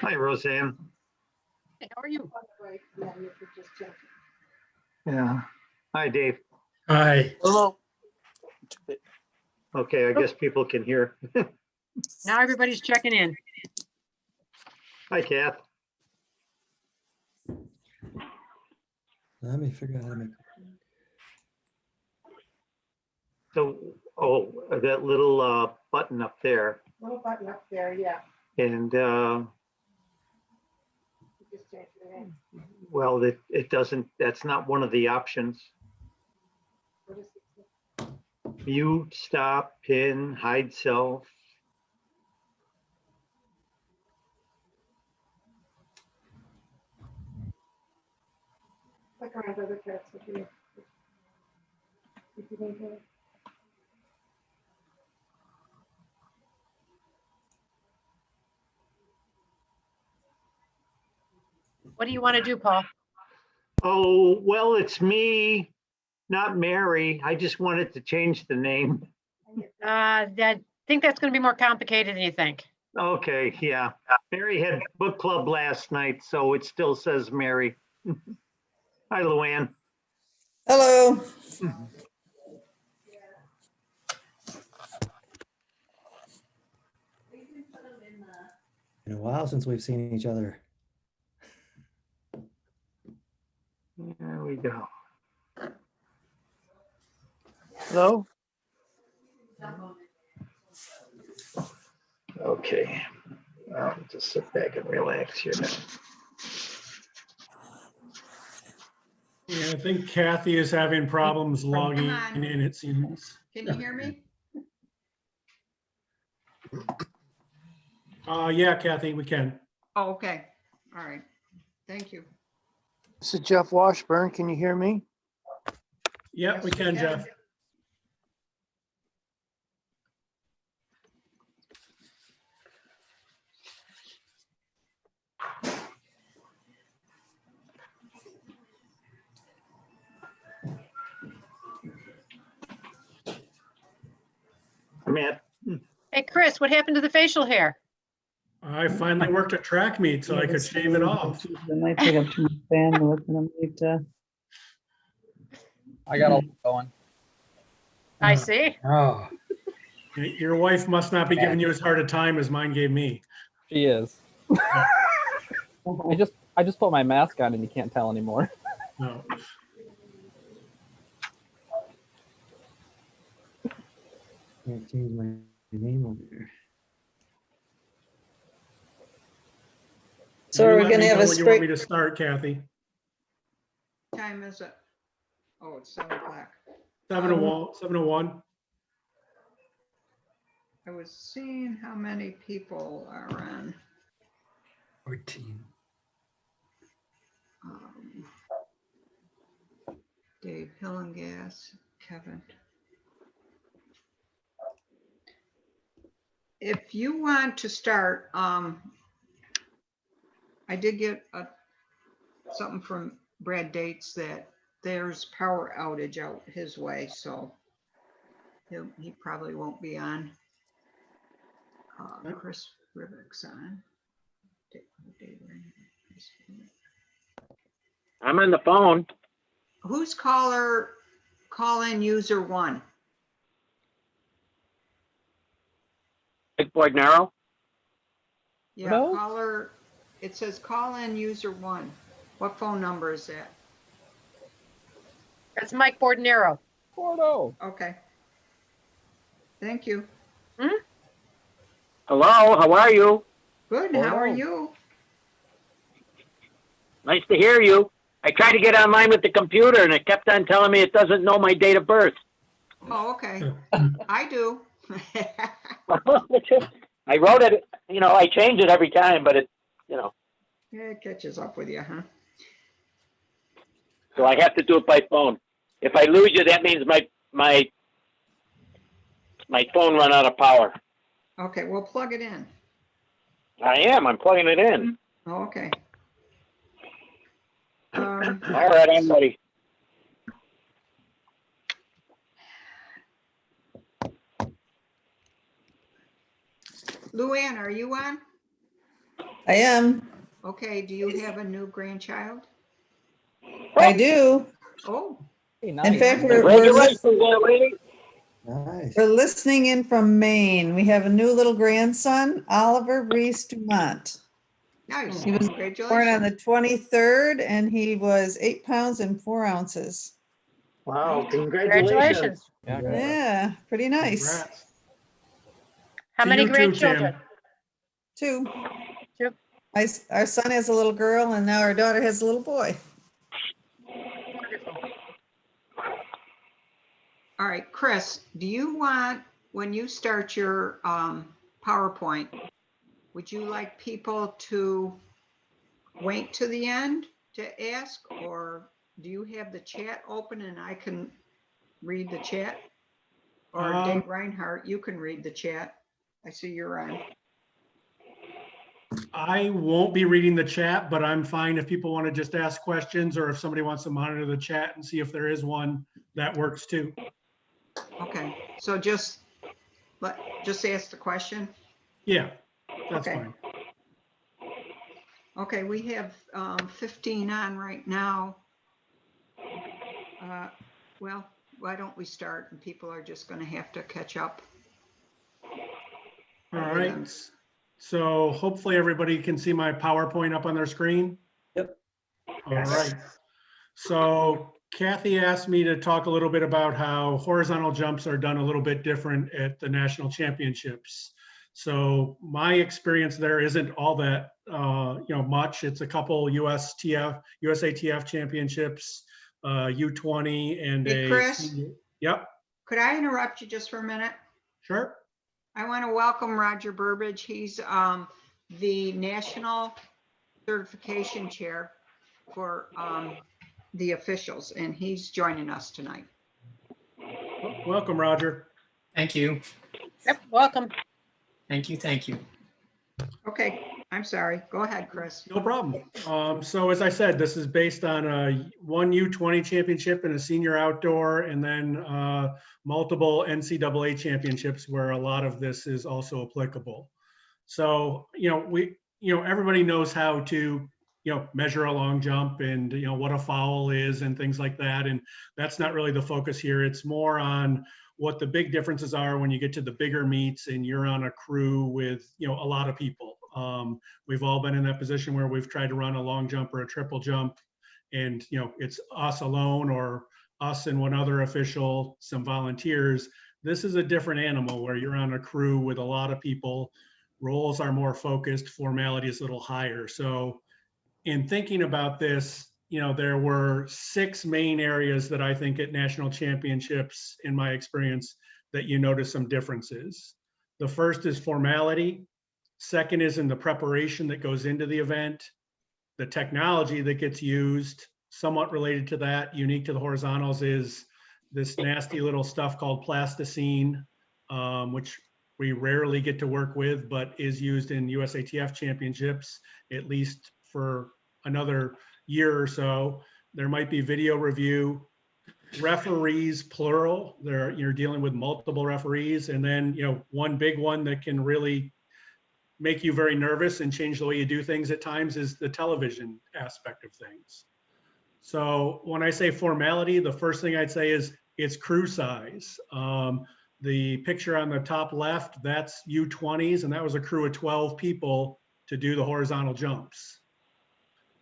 Hi, Roseanne. Hey, how are you? Yeah. Hi, Dave. Hi. Hello. Okay, I guess people can hear. Now everybody's checking in. Hi, Kath. Let me figure out how to make. So, that little button up there, Little button up there, yeah. and You just change the name. well, it doesn't. That's not one of the options. What is it? Mute, stop, pin, hide self. Click around other cats if you need to. What do you want to do, Paul? Oh, well, it's me, not Mary. I just wanted to change the name. I think that's going to be more complicated than you think. Okay, yeah. Mary had book club last night, so it still says Mary. Hi, Luann. Hello. In a while since we've seen each other. There we go. Hello. Okay. I'll just sit back and relax here now. Yeah, I think Kathy is having problems logging on. in, it seems. Can you hear me? Yeah, Kathy, we can. Oh, okay. All right. Thank you. This is Jeff Washburn. Can you hear me? Yeah, Yes, we we can, can. Jeff. Matt, Hey, Chris, what happened to the facial hair? I finally worked a track meet so I could shave it off. It might take up too much bandwidth and I might, I got a lot going. I see. Oh, Your wife must not be giving you as hard a time as mine gave me. she is. I just put my mask on and you can't tell anymore. No. Can't change my name over here. So You are we let gonna me have know a when you want me spring? to start, Kathy. Time is it? Oh, it's 7:00. 7:01. I was seeing how many people are on. 14. Dave Hillengas, Kevin. If you want to start, I did get something from Brad Dates that there's power outage out his way, so he probably won't be on. Chris Rivick's on. I'm on the phone. Who's call-in user 1? Big Boyd Narrow. Yeah, No. caller, it says call-in user 1. What phone number is that? That's Mike Bordenero. Porto. Okay. Thank you. Hello, how are you? Good, how are Hello. you? Nice to hear you. I tried to get online with the computer and it kept on telling me it doesn't know my date of birth. Oh, okay. I do. I wrote it, I change it every time, but Yeah, it catches up with you, huh? so I have to do it by phone. If I lose you, that means my phone run out of power. Okay, well, plug it in. I'm plugging it in. Oh, okay. All right, I'm ready. Luann, are you on? I am. Okay, do you have a new grandchild? I do. Oh, Hey, In nice. fact, Congratulations, young lady. Nice. we're listening in from Maine. We have a new little grandson, Oliver Reese Dumont. nice. He was born on the Congratulations. 23rd and he was 8 pounds and 4 ounces. Wow, Congratulations. Yeah, Yeah, pretty nice. Congrats. How To many you too, grandchildren? Tim. 2. Two. Our son has a little girl and now our daughter has a little boy. Wonderful. All right, Chris, do you want, when you start your PowerPoint, would you like people to wait to the end to ask? Or do you have the chat open and I can read the chat? Or Dave Reinhardt, you can read the chat. I see you're on. I won't be reading the chat, but I'm fine if people want to just ask questions, or if somebody wants to monitor the chat and see if there is one, that works too. Okay, so just ask the question. Yeah, that's Okay. fine. Okay, we have 15 on right now. Well, why don't we start and people are just going to have to catch up. All right. So hopefully everybody can see my PowerPoint up on their screen. Yep. All right. So Kathy asked me to talk a little bit about how horizontal jumps are done a little bit different at the national championships. So my experience there isn't all that much. It's a couple USATF championships, U20 and Hey, a Chris. senior. Yep, Could I interrupt you just for a minute? sure. I want to welcome Roger Burbidge. He's the National Certification Chair for the officials, and he's joining us tonight. Welcome, Roger. Thank you. Yep, welcome. Thank you. Thank you. Okay, I'm sorry. Go ahead, Chris. No problem. So as I said, this is based on one U20 championship and a senior outdoor, and then multiple NCAA championships where a lot of this is also applicable. So, everybody knows how to, measure a long jump and, what a foul is and things like that. And that's not really the focus here. It's more on what the big differences are when you get to the bigger meets and you're on a crew with, a lot of people. We've all been in that position where we've tried to run a long jump or a triple jump, and it's us alone or us and one other official, some volunteers. This is a different animal where you're on a crew with a lot of people. Roles are more focused, formality is a little higher. So in thinking about this, there were 6 main areas that I think at national championships, in my experience, that you notice some differences. The first is formality. Second is in the preparation that goes into the event. The technology that gets used, somewhat related to that, unique to the horizontals, is this nasty little stuff called plasticine, which we rarely get to work with, but is used in USATF championships, at least for another year or so. There might be video review. Referees, plural. You're dealing with multiple referees. And then, one big one that can really make you very nervous and change the way you do things at times is the television aspect of things. So when I say formality, the first thing I'd say is it's crew size. The picture on the top left, that's U20s, and that was a crew of 12 people to do the horizontal jumps.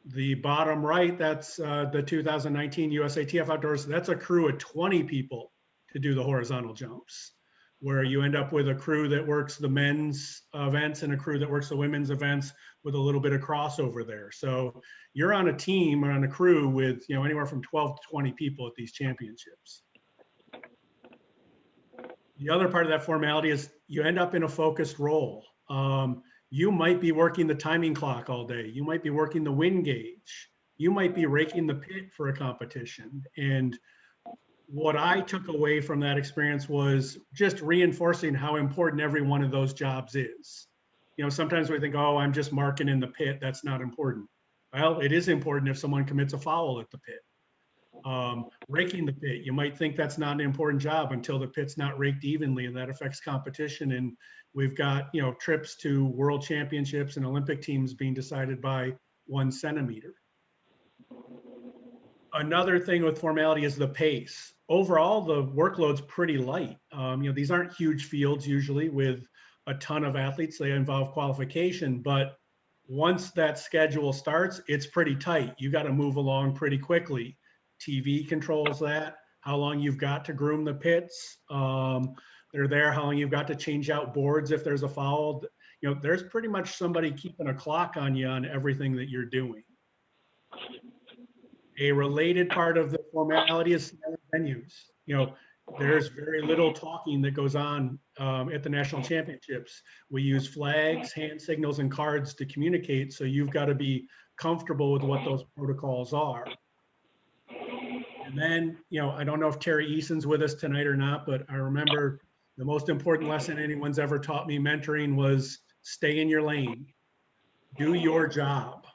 The bottom right, that's the 2019 USATF Outdoors. That's a crew of 20 people to do the horizontal jumps, where you end up with a crew that works the men's events and a crew that works the women's events with a little bit of crossover there. So you're on a team or on a crew with anywhere from 12 to 20 people at these championships. The other part of that formality is you end up in a focused role. You might be working the timing clock all day. You might be working the wind gauge. You might be raking the pit for a competition. And what I took away from that experience was just reinforcing how important every one of those jobs is. Sometimes we think, oh, I'm just marking in the pit. That's not important. Well, it is important if someone commits a foul at the pit. Raking the pit, you might think that's not an important job until the pit's not raked evenly, and that affects competition. And we've got, trips to world championships and Olympic teams being decided by 1 centimeter. Another thing with formality is the pace. Overall, the workload's pretty light. These aren't huge fields usually with a ton of athletes. They involve qualification, but once that schedule starts, it's pretty tight. You got to move along pretty quickly. TV controls that, how long you've got to groom the pits. They're there, how long you've got to change out boards if there's a foul. There's pretty much somebody keeping a clock on you on everything that you're doing. A related part of the formality is venues. There's very little talking that goes on at the national championships. We use flags, hand signals, and cards to communicate, so you've got to be comfortable with what those protocols are. And then, I don't know if Terry Eason's with us tonight or not, but I remember the most important lesson anyone's ever taught me mentoring was stay in your lane, do your job.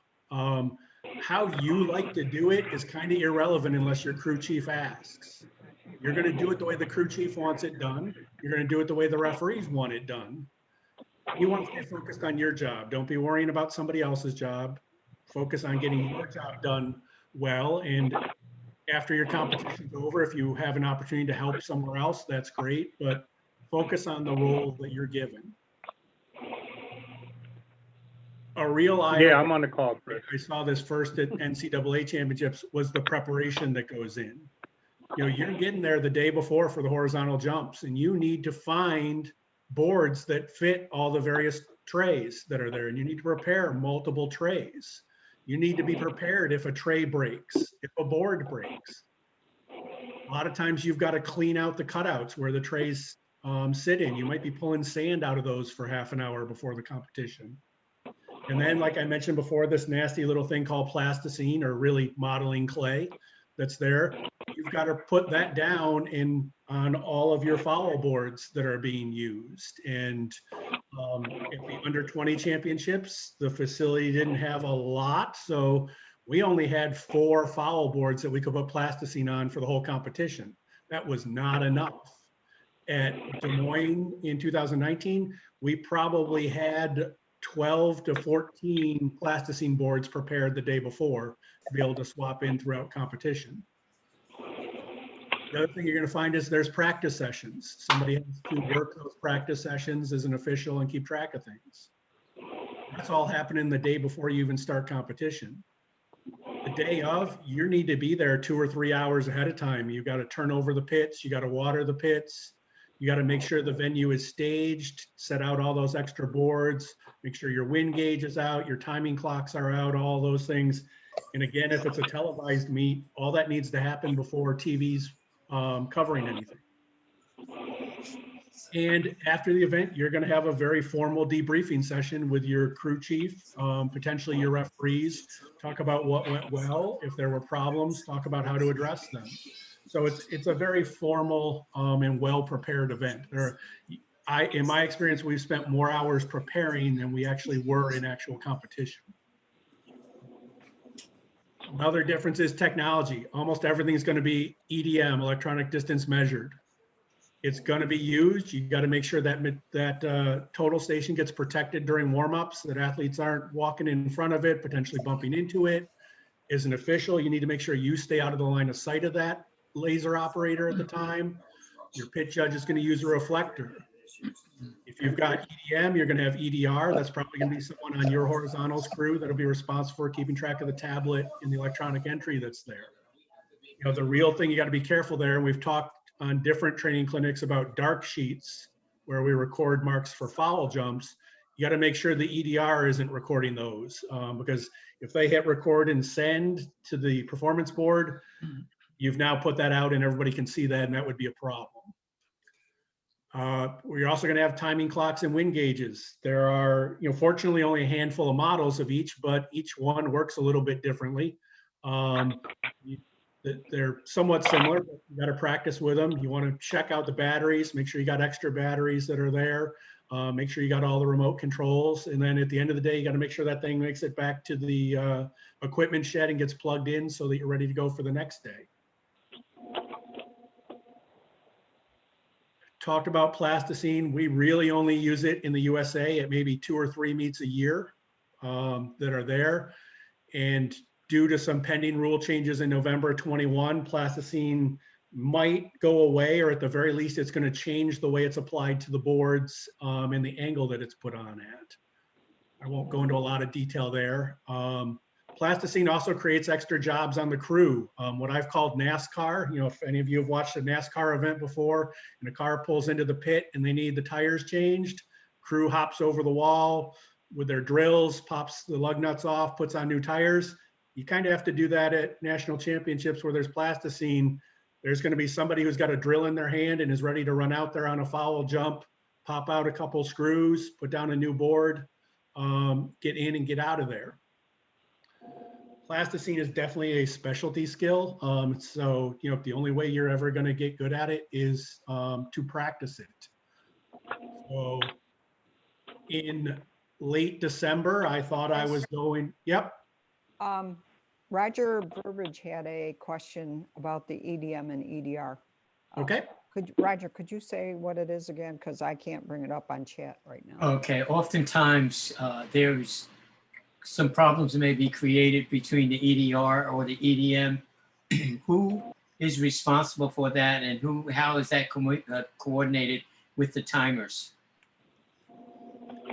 How you like to do it is kind of irrelevant unless your crew chief asks. You're going to do it the way the crew chief wants it done. You're going to do it the way the referees want it done. You want to stay focused on your job. Don't be worrying about somebody else's job. Focus on getting your job done well. And after your competition's over, if you have an opportunity to help somewhere else, that's great. But focus on the role that you're given. A real eye. Yeah, I'm on the call, Chris. I saw this first at NCAA championships was the preparation that goes in. You're getting there the day before for the horizontal jumps, and you need to find boards that fit all the various trays that are there, and you need to prepare multiple trays. You need to be prepared if a tray breaks, if a board breaks. A lot of times you've got to clean out the cutouts where the trays sit in. You might be pulling sand out of those for half an hour before the competition. And then, like I mentioned before, this nasty little thing called plasticine, or really modeling clay that's there. You've got to put that down on all of your foul boards that are being used. And at the under 20 championships, the facility didn't have a lot. So we only had 4 foul boards that we could put plasticine on for the whole competition. That was not enough. At Des Moines in 2019, we probably had 12 to 14 plasticine boards prepared the day before to be able to swap in throughout competition. The other thing you're going to find is there's practice sessions. Somebody has to work those practice sessions as an official and keep track of things. That's all happening the day before you even start competition. The day of, you need to be there 2 or 3 hours ahead of time. You got to turn over the pits. You got to water the pits. You got to make sure the venue is staged, set out all those extra boards, make sure your wind gauge is out, your timing clocks are out, all those things. And again, if it's a televised meet, all that needs to happen before TV's covering anything. And after the event, you're going to have a very formal debriefing session with your crew chief, potentially your referees, talk about what went well. If there were problems, talk about how to address them. So it's a very formal and well-prepared event. In my experience, we've spent more hours preparing than we actually were in actual competition. Another difference is technology. Almost everything is going to be EDM, electronic distance measured. It's going to be used. You got to make sure that total station gets protected during warm-ups, that athletes aren't walking in front of it, potentially bumping into it. As an official, you need to make sure you stay out of the line of sight of that laser operator at the time. Your pit judge is going to use a reflector. If you've got EDM, you're going to have EDR. That's probably going to be someone on your horizontals crew that'll be responsible for keeping track of the tablet and the electronic entry that's there. The real thing you got to be careful there, and we've talked on different training clinics about dark sheets where we record marks for foul jumps. You got to make sure the EDR isn't recording those, because if they hit record and send to the performance board, you've now put that out and everybody can see that, and that would be a problem. We're also going to have timing clocks and wind gauges. There are, fortunately only a handful of models of each, but each one works a little bit differently. They're somewhat similar, but you got to practice with them. You want to check out the batteries, make sure you got extra batteries that are there. Make sure you got all the remote controls. And then at the end of the day, you got to make sure that thing makes it back to the equipment shed and gets plugged in so that you're ready to go for the next day. talked about plasticine. We really only use it in the USA at maybe 2 or 3 meets a year that are there. And due to some pending rule changes in November 21, plasticine might go away, or at the very least, it's going to change the way it's applied to the boards and the angle that it's put on at. I won't go into a lot of detail there. Plasticine also creates extra jobs on the crew. What I've called NASCAR, you know, if any of you have watched a NASCAR event before and a car pulls into the pit and they need the tires changed, crew hops over the wall with their drills, pops the lug nuts off, puts on new tires. You kind of have to do that at national championships where there's plasticine. There's going to be somebody who's got a drill in their hand and is ready to run out there on a foul jump, pop out a couple screws, put down a new board, get in and get out of there. Plasticine is definitely a specialty skill. So, you know, the only way you're ever going to get good at it is to practice it. So in late December, I thought I was going, yep. Roger Burbridge had a question about the EDM and EDR. Okay. Roger, could you say what it is again? Because I can't bring it up on chat right now. Okay, oftentimes there's some problems that may be created between the EDR or the EDM. Who is responsible for that, and how is that coordinated with the timers?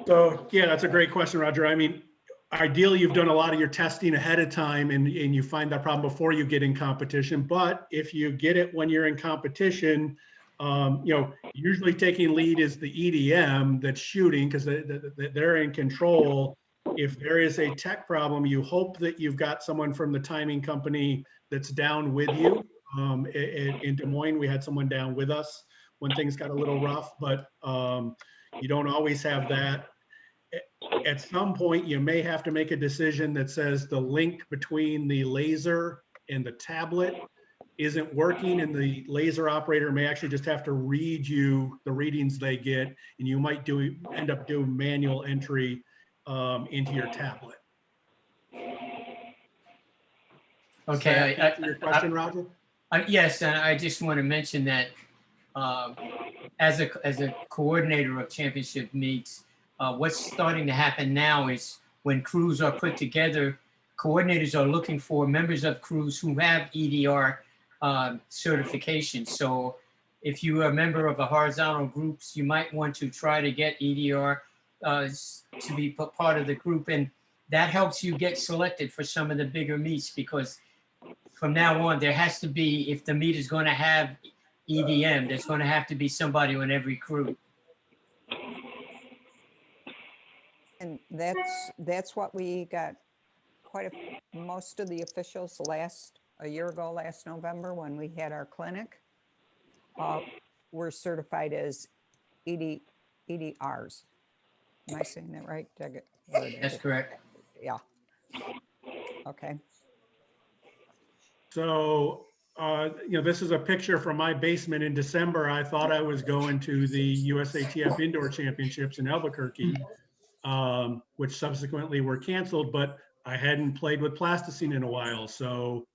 So yeah, that's a great question, Roger. I mean, ideally, you've done a lot of your testing ahead of time and you find that problem before you get in competition. But if you get it when you're in competition, you know, usually taking lead is the EDM that's shooting because they're in control. If there is a tech problem, you hope that you've got someone from the timing company that's down with you. In Des Moines, we had someone down with us when things got a little rough, but you don't always have that. At some point, you may have to make a decision that says the link between the laser and the tablet isn't working, and the laser operator may actually just have to read you the readings they get, and you might end up doing manual entry into your tablet. Okay. Your question, Roger? Yes, and I just want to mention that as a coordinator of championship meets, what's starting to happen now is when crews are put together, coordinators are looking for members of crews who have EDR certification. So if you are a member of a horizontal groups, you might want to try to get EDR to be part of the group. And that helps you get selected for some of the bigger meets, because from now on, there has to be, if the meet is going to have EDM, there's going to have to be somebody on every crew. And that's what we got most of the officials a year ago, last November, when we had our clinic, were certified as EDRs. Am I saying that right? That's correct. Yeah. Okay. So, you know, this is a picture from my basement in December. I thought I was going to the USATF Indoor Championships in Albuquerque, which subsequently were canceled, but I hadn't played with plasticine in a while. So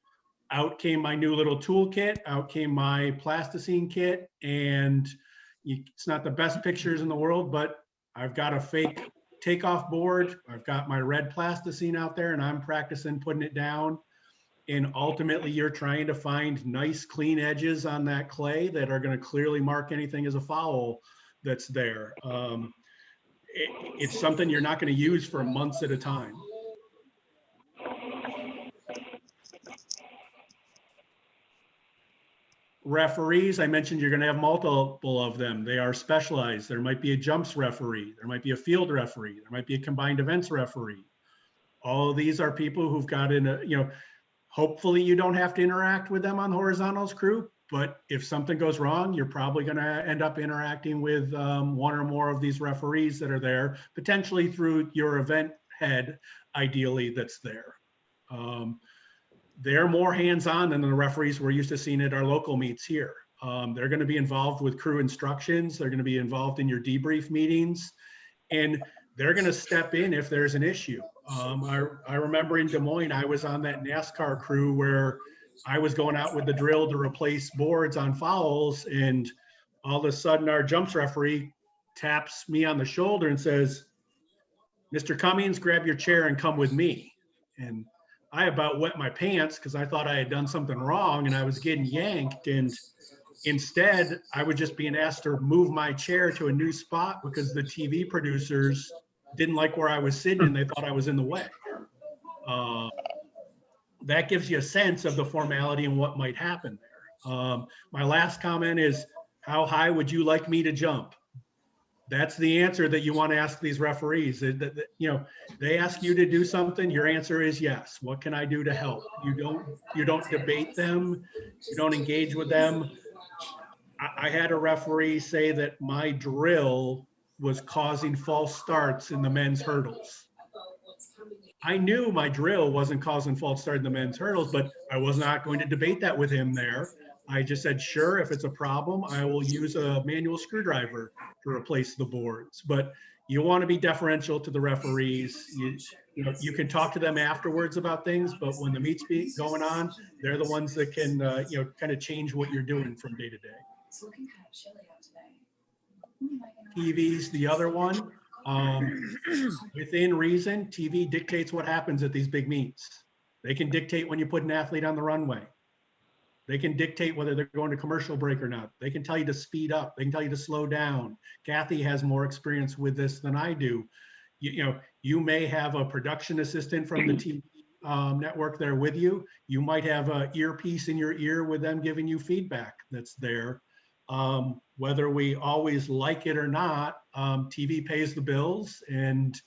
out came my new little toolkit, out came my plasticine kit, and it's not the best pictures in the world, but I've got a fake takeoff board. I've got my red plasticine out there, and I'm practicing putting it down. And ultimately, you're trying to find nice, clean edges on that clay that are going to clearly mark anything as a foul that's there. It's something you're not going to use for months at a time. Referees, I mentioned you're going to have multiple of them. They are specialized. There might be a jumps referee. There might be a field referee. There might be a combined events referee. All of these are people who've got hopefully you don't have to interact with them on the horizontals crew, but if something goes wrong, you're probably going to end up interacting with one or more of these referees that are there, potentially through your event head, ideally, that's there. They're more hands-on than the referees we're used to seeing at our local meets here. They're going to be involved with crew instructions. They're going to be involved in your debrief meetings, and they're going to step in if there's an issue. I remember in Des Moines, I was on that NASCAR crew where I was going out with the drill to replace boards on fouls, and all of a sudden our jumps referee taps me on the shoulder and says, "Mr. Cummings, grab your chair and come with me." And I about wet my pants because I thought I had done something wrong and I was getting yanked. And instead, I was just being asked to move my chair to a new spot because the TV producers didn't like where I was sitting and they thought I was in the way. That gives you a sense of the formality and what might happen there. My last comment is, how high would you like me to jump? That's the answer that you want to ask these referees. They ask you to do something, your answer is yes. What can I do to help? You don't debate them, you don't engage with them. I had a referee say that my drill was causing false starts in the men's hurdles. I knew my drill wasn't causing false start in the men's hurdles, but I was not going to debate that with him there. I just said, sure, if it's a problem, I will use a manual screwdriver to replace the boards. But you want to be deferential to the referees. You can talk to them afterwards about things, but when the meet's going on, they're the ones that can kind of change what you're doing from day to day. It's looking kind of chilly out today. TV's the other one. Within reason, TV dictates what happens at these big meets. They can dictate when you put an athlete on the runway. They can dictate whether they're going to commercial break or not. They can tell you to speed up. They can tell you to slow down. Kathy has more experience with this than I do. You may have a production assistant from the TV network there with you. You might have an earpiece in your ear with them giving you feedback that's there. Whether we always like it or not, TV pays the bills and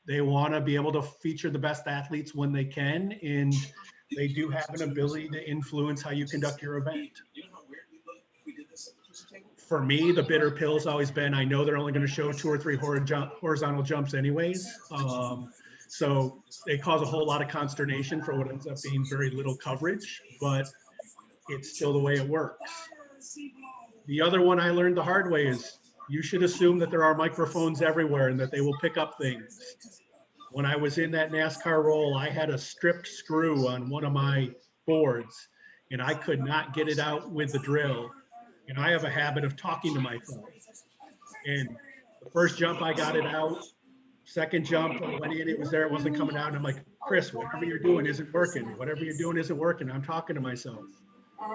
they want to be able to feature the best athletes when they can. And they do have an ability to influence how you conduct your event. For me, the bitter pill's always been, I know they're only going to show 2 or 3 horizontal jumps anyways. So they cause a whole lot of consternation for what ends up being very little coverage, but it's still the way it works. The other one I learned the hard way is you should assume that there are microphones everywhere and that they will pick up things. When I was in that NASCAR role, I had a stripped screw on one of my boards and I could not get it out with the drill. And I have a habit of talking to myself. And the first jump, I got it out. Second jump, I went in, it was there, it wasn't coming out. And I'm like, Chris, whatever you're doing isn't working. Whatever you're doing isn't working. I'm talking to myself.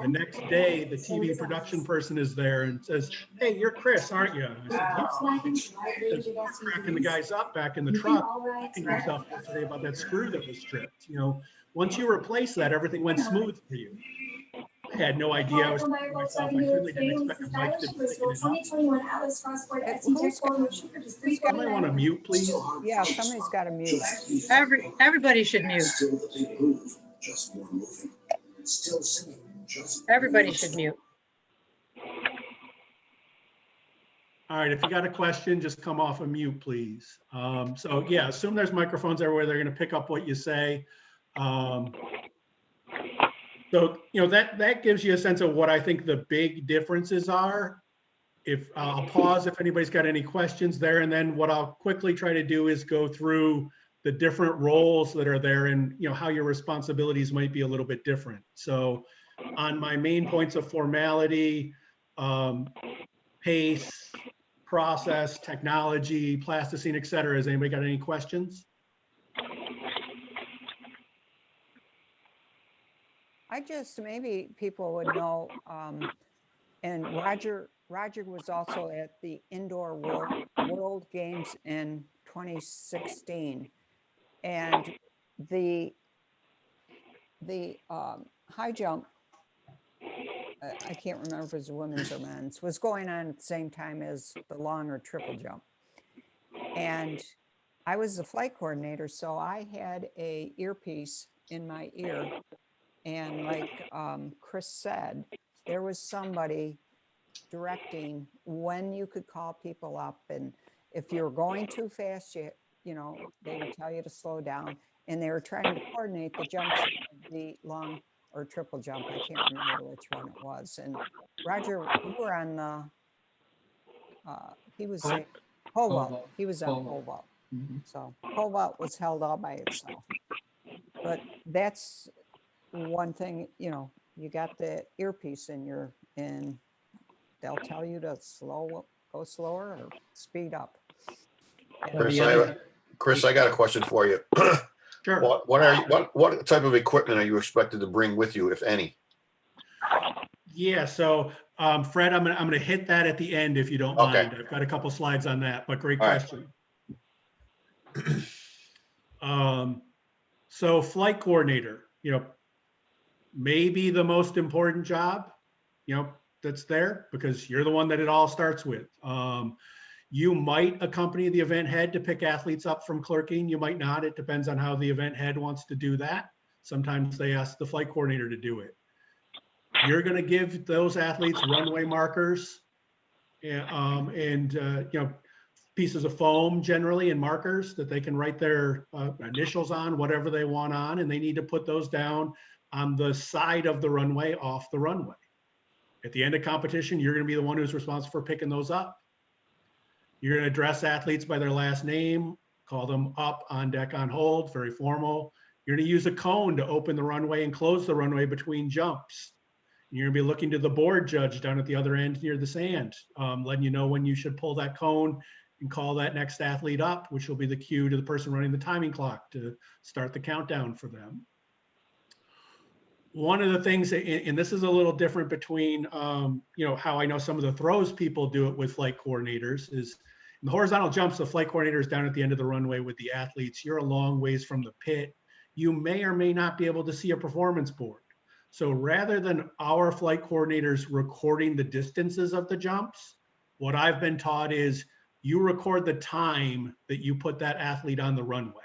The next day, the TV production person is there and says, hey, you're Chris, aren't you? And I said, yeah. Cracking the guys up back in the truck, talking to yourself yesterday about that screw that was stripped. Once you replace that, everything went smooth for you. I had no idea. I was talking to myself. I certainly didn't expect a mic to be picking it up. Somebody want to mute, please? Yeah, somebody's got to mute. Everybody should mute. Everybody should mute. All right, if you got a question, just come off of mute, please. So yeah, assume there's microphones everywhere. They're going to pick up what you say. So, that gives you a sense of what I think the big differences are. If I'll pause if anybody's got any questions there, and then what I'll quickly try to do is go through the different roles that are there and how your responsibilities might be a little bit different. So on my main points of formality, pace, process, technology, plasticine, et cetera, has anybody got any questions? Maybe people would know, and Roger was also at the Indoor World Games in 2016. And the high jump, I can't remember if it was women's or men's, was going on at the same time as the long or triple jump. And I was the flight coordinator, so I had a earpiece in my ear. And like Chris said, there was somebody directing when you could call people up. And if you're going too fast, they would tell you to slow down. And they were trying to coordinate the jumps, the long or triple jump. I can't remember which one it was. And Roger, you were on the, he was a pole vault. He was on pole vault. So pole vault was held all by itself. But that's one thing, you got the earpiece in they'll tell you to go slower or speed up. And Well, Chris, the other- Chris, I got a question for you. Sure. What type of equipment are you expected to bring with you, if any? Yeah, so Fred, I'm gonna hit that at the end if you don't Okay. mind. I've got a couple slides on that, but great All right. question. So flight coordinator, maybe the most important job, that's there because you're the one that it all starts with. You might accompany the event head to pick athletes up from clerking. You might not. It depends on how the event head wants to do that. Sometimes they ask the flight coordinator to do it. You're going to give those athletes runway markers and pieces of foam generally and markers that they can write their initials on, whatever they want on, and they need to put those down on the side of the runway, off the runway. At the end of competition, you're going to be the one who's responsible for picking those up. You're going to address athletes by their last name, call them up, on deck, on hold, very formal. You're going to use a cone to open the runway and close the runway between jumps. You're going to be looking to the board judge down at the other end near the sand, letting you know when you should pull that cone and call that next athlete up, which will be the cue to the person running the timing clock to start the countdown for them. One of the things, and this is a little different between, how I know some of the throws people do it with flight coordinators, is in the horizontal jumps, the flight coordinator is down at the end of the runway with the athletes. You're a long ways from the pit. You may or may not be able to see a performance board. So rather than our flight coordinators recording the distances of the jumps, what I've been taught is you record the time that you put that athlete on the runway.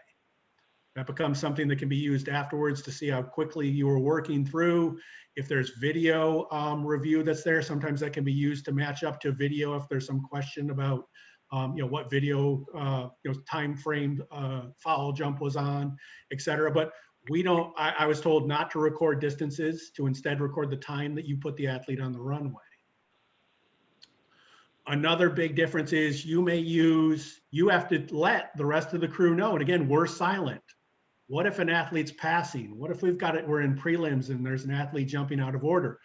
That becomes something that can be used afterwards to see how quickly you were working through. If there's video review that's there, sometimes that can be used to match up to video if there's some question about what video time frame foul jump was on, et cetera. But we don't, I was told not to record distances, to instead record the time that you put the athlete on the runway. Another big difference is you have to let the rest of the crew know. And again, we're silent. What if an athlete's passing? What if we're in prelims and there's an athlete jumping out of order?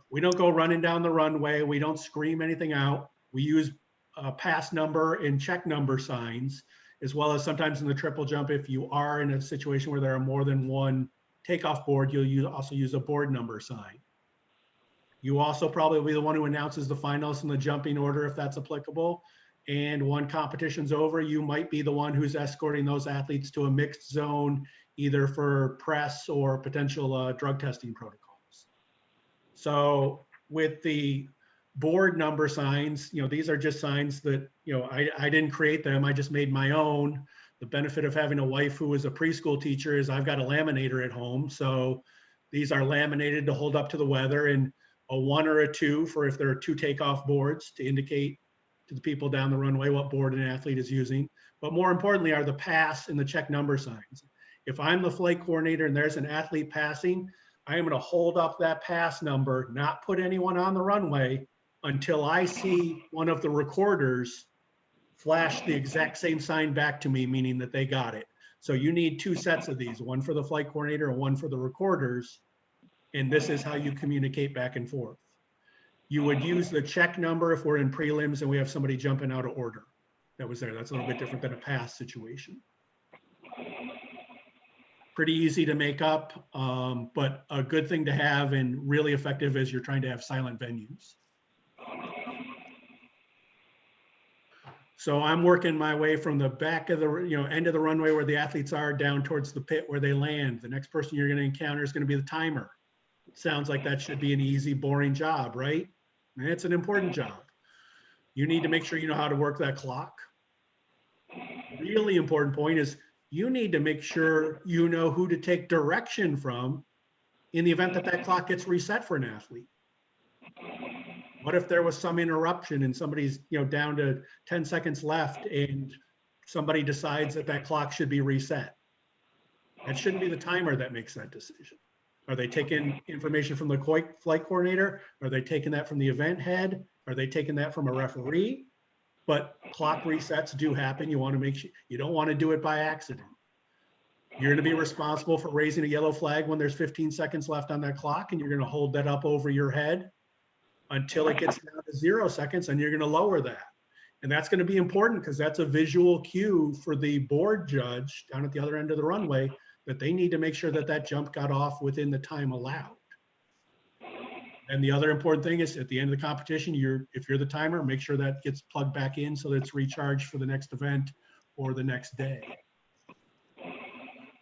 We don't go running down the runway. We don't scream anything out. We use pass number and check number signs, as well as sometimes in the triple jump, if you are in a situation where there are more than one takeoff board, you'll also use a board number sign. You also probably will be the one who announces the finalists in the jumping order if that's applicable. And when competition's over, you might be the one who's escorting those athletes to a mixed zone, either for press or potential drug testing protocols. So with the board number signs, these are just signs that, I didn't create them. I just made my own. The benefit of having a wife who is a preschool teacher is I've got a laminator at home. So these are laminated to hold up to the weather, and a 1 or a 2 for if there are 2 takeoff boards to indicate to the people down the runway what board an athlete is using. But more importantly are the pass and the check number signs. If I'm the flight coordinator and there's an athlete passing, I am going to hold up that pass number, not put anyone on the runway until I see one of the recorders flash the exact same sign back to me, meaning that they got it. So you need 2 sets of these, one for the flight coordinator and one for the recorders. And this is how you communicate back and forth. You would use the check number if we're in prelims and we have somebody jumping out of order that was there. That's a little bit different than a pass situation. Pretty easy to make up, but a good thing to have and really effective as you're trying to have silent venues. So I'm working my way from the back of the end of the runway where the athletes are down towards the pit where they land. The next person you're going to encounter is going to be the timer. Sounds like that should be an easy, boring job, right? And it's an important job. You need to make sure you know how to work that clock. Really important point is you need to make sure you know who to take direction from in the event that that clock gets reset for an athlete. What if there was some interruption and somebody's down to 10 seconds left and somebody decides that that clock should be reset? That shouldn't be the timer that makes that decision. Are they taking information from the flight coordinator? Are they taking that from the event head? Are they taking that from a referee? But clock resets do happen. You want to make sure you don't want to do it by accident. You're going to be responsible for raising a yellow flag when there's 15 seconds left on that clock, and you're going to hold that up over your head. until it gets down to 0 seconds, and you're going to lower that. And that's going to be important because that's a visual cue for the board judge down at the other end of the runway that they need to make sure that that jump got off within the time allowed. And the other important thing is at the end of the competition, if you're the timer, make sure that gets plugged back in so that it's recharged for the next event or the next day.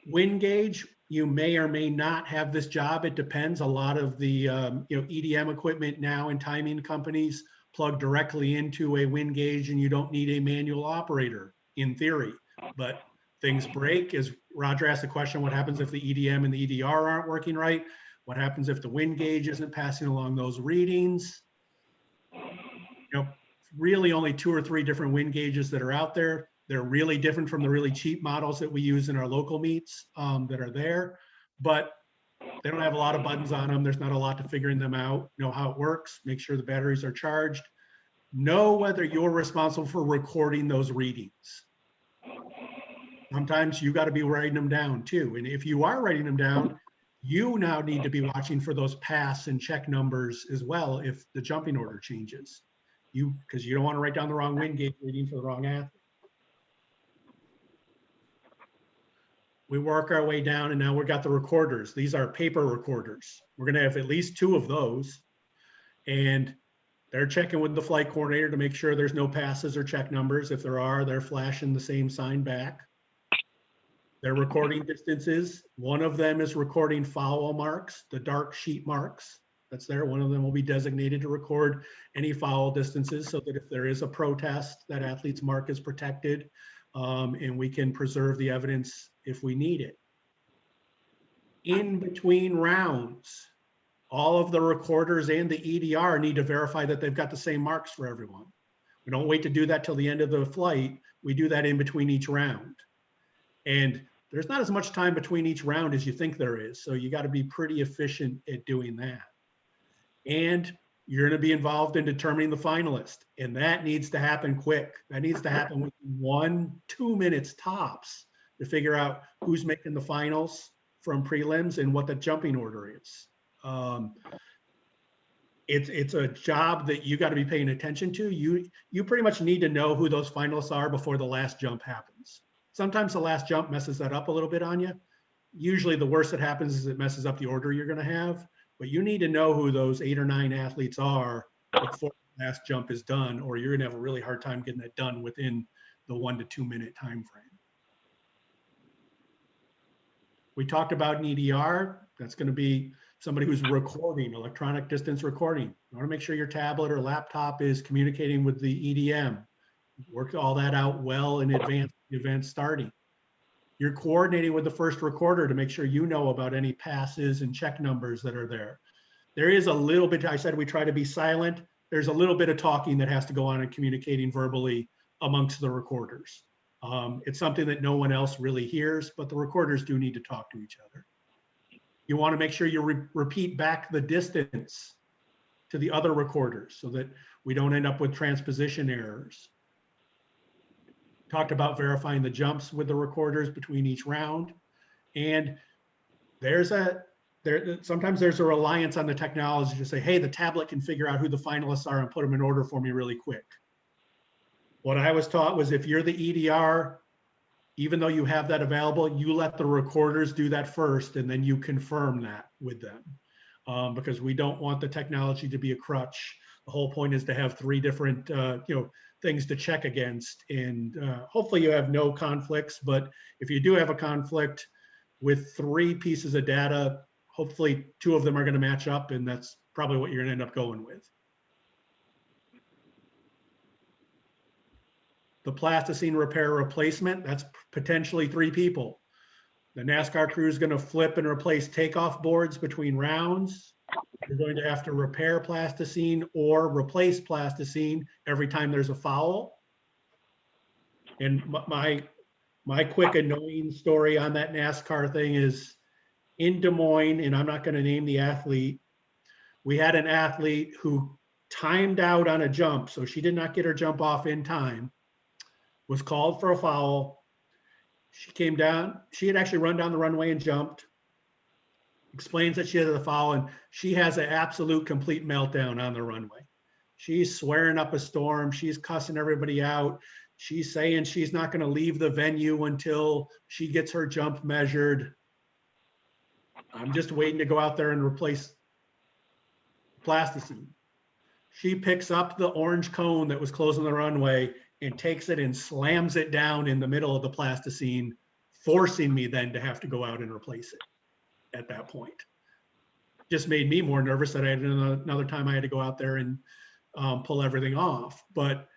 Wind gauge, you may or may not have this job. It depends. A lot of the EDM equipment now in timing companies plug directly into a wind gauge, and you don't need a manual operator in theory. But things break. As Roger asked the question, what happens if the EDM and the EDR aren't working right? What happens if the wind gauge isn't passing along those readings? Really only 2 or 3 different wind gauges that are out there. They're really different from the really cheap models that we use in our local meets that are there, but they don't have a lot of buttons on them. There's not a lot to figuring them out. Know how it works, make sure the batteries are charged. Know whether you're responsible for recording those readings. Sometimes you got to be writing them down too. And if you are writing them down, you now need to be watching for those pass and check numbers as well if the jumping order changes. Because you don't want to write down the wrong wind gauge reading for the wrong athlete. We work our way down, and now we've got the recorders. These are paper recorders. We're going to have at least 2 of those. And they're checking with the flight coordinator to make sure there's no passes or check numbers. If there are, they're flashing the same sign back. They're recording distances. One of them is recording foul marks, the dark sheet marks. That's there. One of them will be designated to record any foul distances so that if there is a protest, that athlete's mark is protected, and we can preserve the evidence if we need it. In between rounds, all of the recorders and the EDR need to verify that they've got the same marks for everyone. We don't wait to do that till the end of the flight. We do that in between each round. And there's not as much time between each round as you think there is. So you got to be pretty efficient at doing that. And you're going to be involved in determining the finalist. And that needs to happen quick. That needs to happen within 1-2 minutes tops to figure out who's making the finals from prelims and what the jumping order is. It's a job that you got to be paying attention to. You pretty much need to know who those finalists are before the last jump happens. Sometimes the last jump messes that up a little bit on you. Usually the worst that happens is it messes up the order you're going to have, but you need to know who those 8 or 9 athletes are before the last jump is done, or you're going to have a really hard time getting that done within the 1 to 2 minute time frame. We talked about an EDR. That's going to be somebody who's recording, electronic distance recording. You want to make sure your tablet or laptop is communicating with the EDM. Work all that out well in advance of the event starting. You're coordinating with the first recorder to make sure you know about any passes and check numbers that are there. There is a little bit, I said we try to be silent. There's a little bit of talking that has to go on and communicating verbally amongst the recorders. It's something that no one else really hears, but the recorders do need to talk to each other. You want to make sure you repeat back the distance to the other recorders so that we don't end up with transposition errors. Talked about verifying the jumps with the recorders between each round. And sometimes there's a reliance on the technology to say, hey, the tablet can figure out who the finalists are and put them in order for me really quick. What I was taught was if you're the EDR, even though you have that available, you let the recorders do that first, and then you confirm that with them, because we don't want the technology to be a crutch. The whole point is to have 3 different things to check against, and hopefully you have no conflicts. But if you do have a conflict with 3 pieces of data, hopefully 2 of them are going to match up, and that's probably what you're going to end up going with. The plasticine repair replacement, that's potentially 3 people. The NASCAR crew is going to flip and replace takeoff boards between rounds. You're going to have to repair plasticine or replace plasticine every time there's a foul. And my quick annoying story on that NASCAR thing is in Des Moines, and I'm not going to name the athlete, we had an athlete who timed out on a jump, so she did not get her jump off in time, was called for a foul. She came down, she had actually run down the runway and jumped. explains that she has a foul, and she has an absolute complete meltdown on the runway. She's swearing up a storm. She's cussing everybody out. She's saying she's not going to leave the venue until she gets her jump measured. I'm just waiting to go out there and replace plasticine. She picks up the orange cone that was closing the runway and takes it and slams it down in the middle of the plasticine, forcing me then to have to go out and replace it at that point. Just made me more nervous that I had another time I had to go out there and pull everything off. But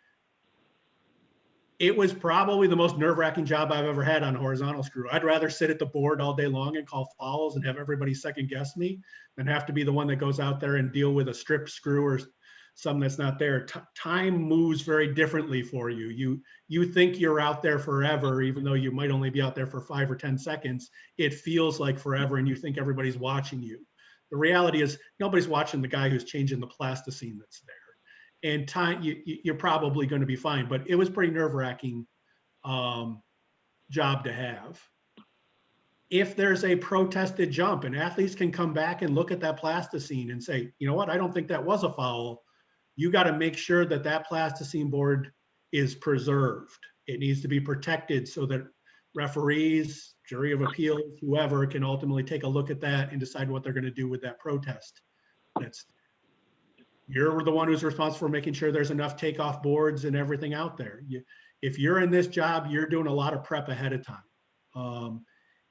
it was probably the most nerve-wracking job I've ever had on a horizontal screw. I'd rather sit at the board all day long and call fouls and have everybody second guess me than have to be the one that goes out there and deal with a stripped screw or something that's not there. Time moves very differently for you. You think you're out there forever, even though you might only be out there for 5 or 10 seconds. It feels like forever, and you think everybody's watching you. The reality is nobody's watching the guy who's changing the plasticine that's there. And time, you're probably going to be fine, but it was pretty nerve-wracking job to have. If there's a protested jump and athletes can come back and look at that plasticine and say, you know what, I don't think that was a foul. You got to make sure that that plasticine board is preserved. It needs to be protected so that referees, jury of appeals, whoever can ultimately take a look at that and decide what they're going to do with that protest. You're the one who's responsible for making sure there's enough takeoff boards and everything out there. If you're in this job, you're doing a lot of prep ahead of time.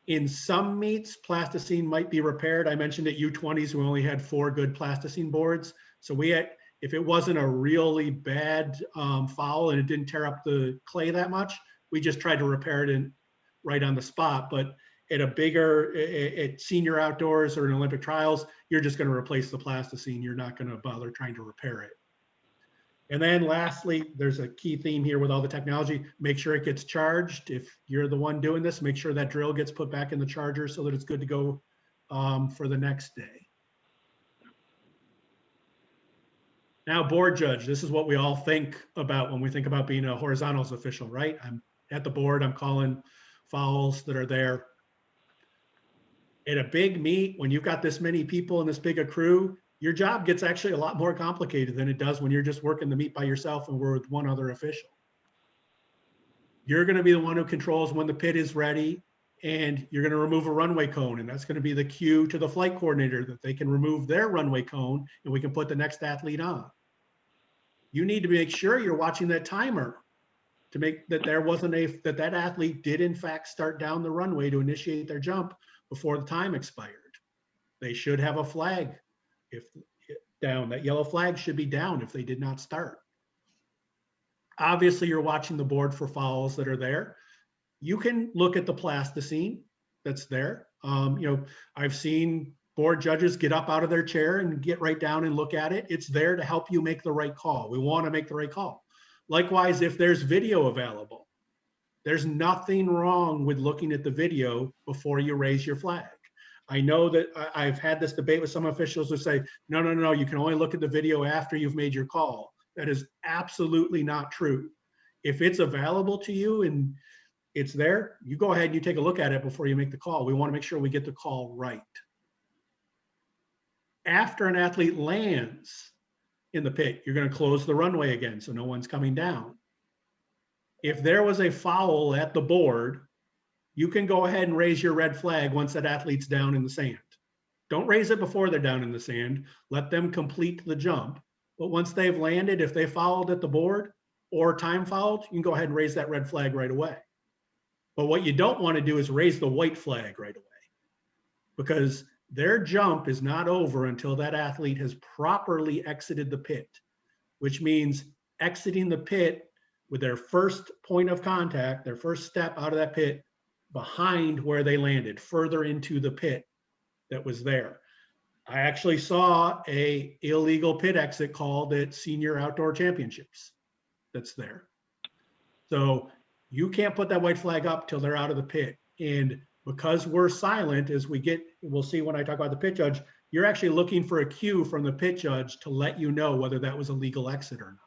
In some meets, plasticine might be repaired. I mentioned at U20s, we only had 4 good plasticine boards. So we had, if it wasn't a really bad foul and it didn't tear up the clay that much, we just tried to repair it right on the spot. But at a bigger, at senior outdoors or in Olympic trials, you're just going to replace the plasticine. You're not going to bother trying to repair it. And then lastly, there's a key theme here with all the technology. Make sure it gets charged. If you're the one doing this, make sure that drill gets put back in the charger so that it's good to go for the next day. Now, board judge, this is what we all think about when we think about being a horizontals official, right? I'm at the board, I'm calling fouls that are there. At a big meet, when you've got this many people and this big a crew, your job gets actually a lot more complicated than it does when you're just working the meet by yourself and we're with one other official. You're going to be the one who controls when the pit is ready, and you're going to remove a runway cone, and that's going to be the cue to the flight coordinator that they can remove their runway cone and we can put the next athlete on. You need to make sure you're watching that timer to make that there wasn't that athlete did in fact start down the runway to initiate their jump before the time expired. They should have a flag if down. That yellow flag should be down if they did not start. Obviously, you're watching the board for fouls that are there. You can look at the plasticine that's there. I've seen board judges get up out of their chair and get right down and look at it. It's there to help you make the right call. We want to make the right call. Likewise, if there's video available, there's nothing wrong with looking at the video before you raise your flag. I know that I've had this debate with some officials who say, no, you can only look at the video after you've made your call. That is absolutely not true. If it's available to you and it's there, you go ahead and you take a look at it before you make the call. We want to make sure we get the call right. After an athlete lands in the pit, you're going to close the runway again so no one's coming down. If there was a foul at the board, you can go ahead and raise your red flag once that athlete's down in the sand. Don't raise it before they're down in the sand. Let them complete the jump. But once they've landed, if they fouled at the board or time fouled, you can go ahead and raise that red flag right away. But what you don't want to do is raise the white flag right away, because their jump is not over until that athlete has properly exited the pit, which means exiting the pit with their first point of contact, their first step out of that pit behind where they landed, further into the pit that was there. I actually saw an illegal pit exit called at senior outdoor championships that's there. So you can't put that white flag up till they're out of the pit. And because we're silent, as we'll see when I talk about the pit judge, you're actually looking for a cue from the pit judge to let you know whether that was a legal exit or not.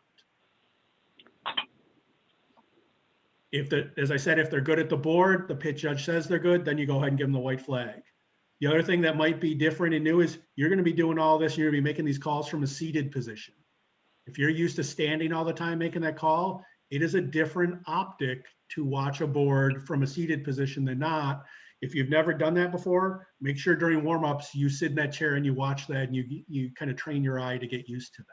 As I said, if they're good at the board, the pit judge says they're good, then you go ahead and give them the white flag. The other thing that might be different and new is you're going to be doing all this, you're going to be making these calls from a seated position. If you're used to standing all the time making that call, it is a different optic to watch a board from a seated position than not. If you've never done that before, make sure during warm-ups you sit in that chair and you watch that and you kind of train your eye to get used to that.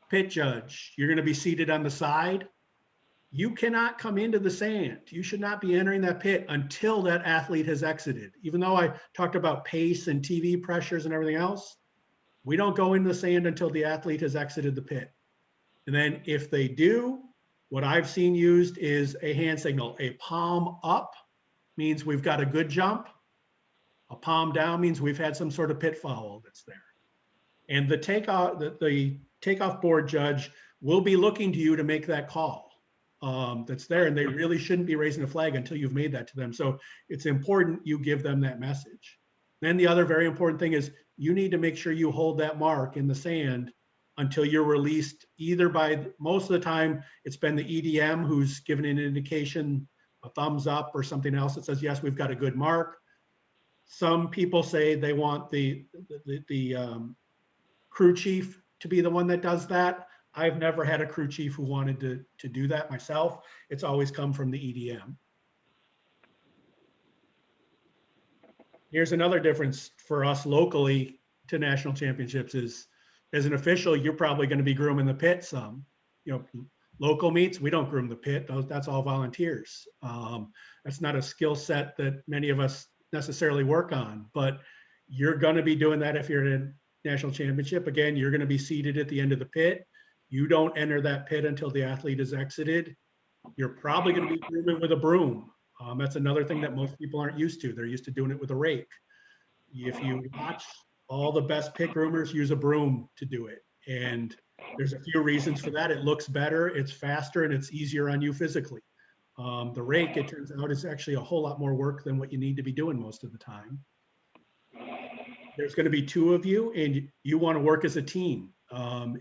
Pit judge, you're going to be seated on the side. You cannot come into the sand. You should not be entering that pit until that athlete has exited. Even though I talked about pace and TV pressures and everything else, we don't go into the sand until the athlete has exited the pit. And then if they do, what I've seen used is a hand signal. A palm up means we've got a good jump. A palm down means we've had some sort of pit foul that's there. And the takeoff board judge will be looking to you to make that call that's there, and they really shouldn't be raising a flag until you've made that to them. So it's important you give them that message. Then the other very important thing is you need to make sure you hold that mark in the sand until you're released, either by, most of the time, it's been the EDM who's given an indication, a thumbs up or something else that says, yes, we've got a good mark. Some people say they want the crew chief to be the one that does that. I've never had a crew chief who wanted to do that myself. It's always come from the EDM. Here's another difference for us locally to national championships is, as an official, you're probably going to be grooming the pit some. You know, local meets, we don't groom the pit. That's all volunteers. That's not a skill set that many of us necessarily work on, but you're going to be doing that if you're in a national championship. Again, you're going to be seated at the end of the pit. You don't enter that pit until the athlete is exited. You're probably going to be grooming with a broom. That's another thing that most people aren't used to. They're used to doing it with a rake. If you watch, all the best pit groomers use a broom to do it. And there's a few reasons for that. It looks better, it's faster, and it's easier on you physically. The rake, it turns out, is actually a whole lot more work than what you need to be doing most of the time. There's going to be two of you, and you want to work as a team.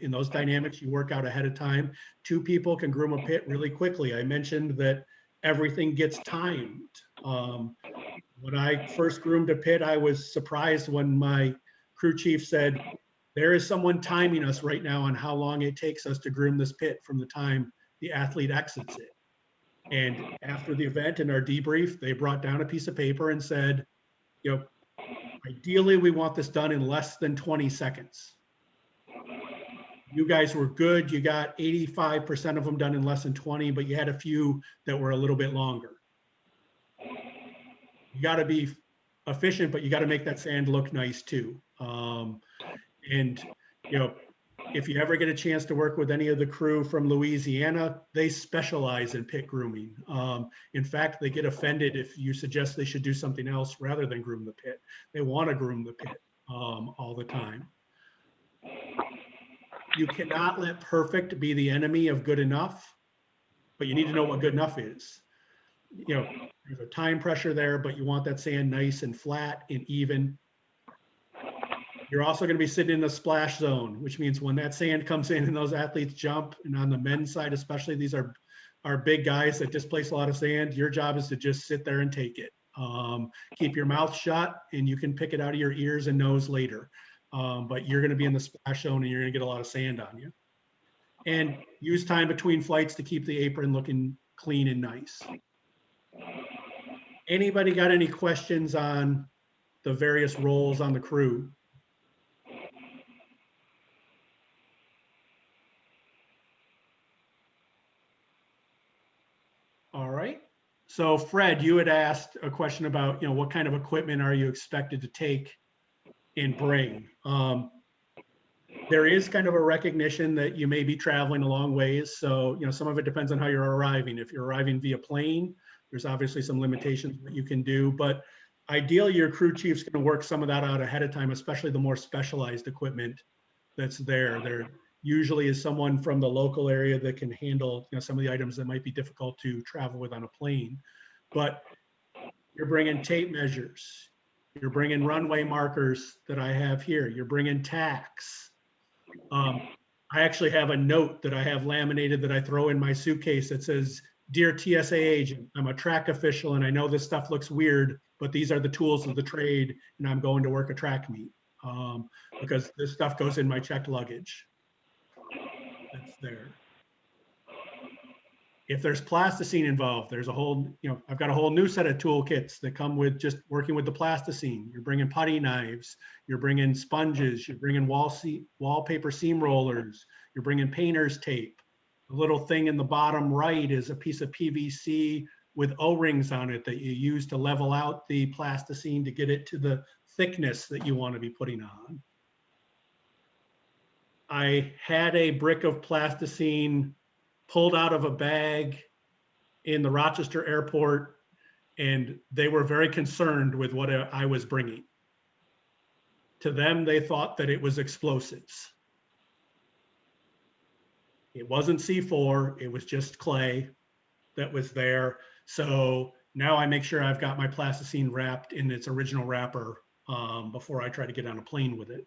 In those dynamics, you work out ahead of time. Two people can groom a pit really quickly. I mentioned that everything gets timed. When I first groomed a pit, I was surprised when my crew chief said, there is someone timing us right now on how long it takes us to groom this pit from the time the athlete exits it. And after the event in our debrief, they brought down a piece of paper and said, you know, ideally we want this done in less than 20 seconds. You guys were good. You got 85% of them done in less than 20, but you had a few that were a little bit longer. You got to be efficient, but you got to make that sand look nice too. And, you know, if you ever get a chance to work with any of the crew from Louisiana, they specialize in pit grooming. In fact, they get offended if you suggest they should do something else rather than groom the pit. They want to groom the pit all the time. You cannot let perfect be the enemy of good enough, but you need to know what good enough is. You know, there's a time pressure there, but you want that sand nice and flat and even. You're also going to be sitting in the splash zone, which means when that sand comes in and those athletes jump, and on the men's side especially, these are big guys that displace a lot of sand. Your job is to just sit there and take it. Keep your mouth shut, and you can pick it out of your ears and nose later. But you're going to be in the splash zone and you're going to get a lot of sand on you. And use time between flights to keep the apron looking clean and nice. Anybody got any questions on the various roles on the crew? All right. So Fred, you had asked a question about, you know, what kind of equipment are you expected to take and bring? There is kind of a recognition that you may be traveling a long ways. So, you know, some of it depends on how you're arriving. If you're arriving via plane, there's obviously some limitations that you can do, but ideally your crew chief's going to work some of that out ahead of time, especially the more specialized equipment that's there. There usually is someone from the local area that can handle, you know, some of the items that might be difficult to travel with on a plane. But you're bringing tape measures, you're bringing runway markers that I have here, you're bringing tacks. I actually have a note that I have laminated that I throw in my suitcase that says, dear TSA agent, I'm a track official and I know this stuff looks weird, but these are the tools of the trade and I'm going to work a track meet because this stuff goes in my checked luggage. That's there. If there's plasticine involved, there's a whole, I've got a whole new set of toolkits that come with just working with the plasticine. You're bringing putty knives, you're bringing sponges, you're bringing wallpaper seam rollers, you're bringing painter's tape. The little thing in the bottom right is a piece of PVC with O-rings on it that you use to level out the plasticine to get it to the thickness that you want to be putting on. I had a brick of plasticine pulled out of a bag in the Rochester airport, and they were very concerned with what I was bringing. To them, they thought that it was explosives. It wasn't C4, it was just clay that was there. So now I make sure I've got my plasticine wrapped in its original wrapper before I try to get on a plane with it.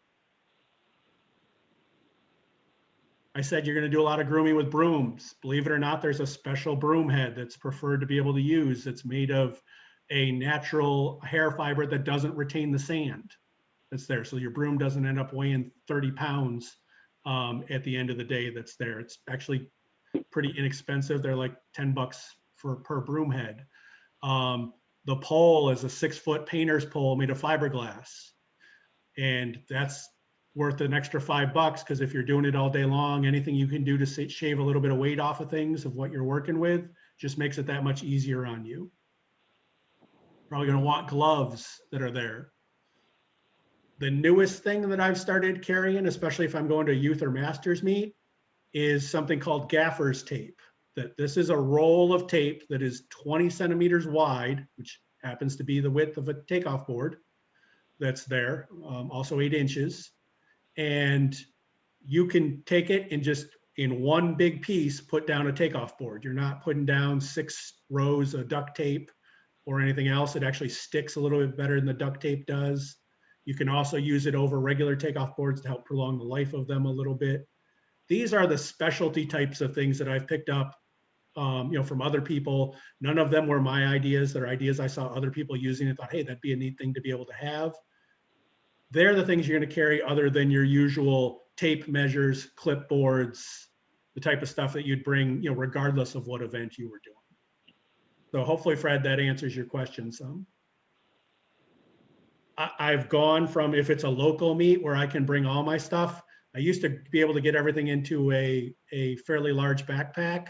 I said you're going to do a lot of grooming with brooms. Believe it or not, there's a special broom head that's preferred to be able to use. It's made of a natural hair fiber that doesn't retain the sand that's there. So your broom doesn't end up weighing 30 pounds at the end of the day that's there. It's actually pretty inexpensive. They're like $10 per broom head. The pole is a 6-foot painter's pole made of fiberglass. And that's worth an extra $5 because if you're doing it all day long, anything you can do to shave a little bit of weight off of things of what you're working with just makes it that much easier on you. Probably going to want gloves that are there. The newest thing that I've started carrying, especially if I'm going to a youth or masters meet, is something called gaffer's tape. That this is a roll of tape that is 20 centimeters wide, which happens to be the width of a takeoff board that's there, also 8 inches. And you can take it and just in one big piece put down a takeoff board. You're not putting down 6 rows of duct tape or anything else. It actually sticks a little bit better than the duct tape does. You can also use it over regular takeoff boards to help prolong the life of them a little bit. These are the specialty types of things that I've picked up from other people. None of them were my ideas. They're ideas I saw other people using and thought, hey, that'd be a neat thing to be able to have. They're the things you're going to carry other than your usual tape measures, clipboards, the type of stuff that you'd bring, regardless of what event you were doing. So hopefully, Fred, that answers your question some. I've gone from, if it's a local meet where I can bring all my stuff, I used to be able to get everything into a fairly large backpack.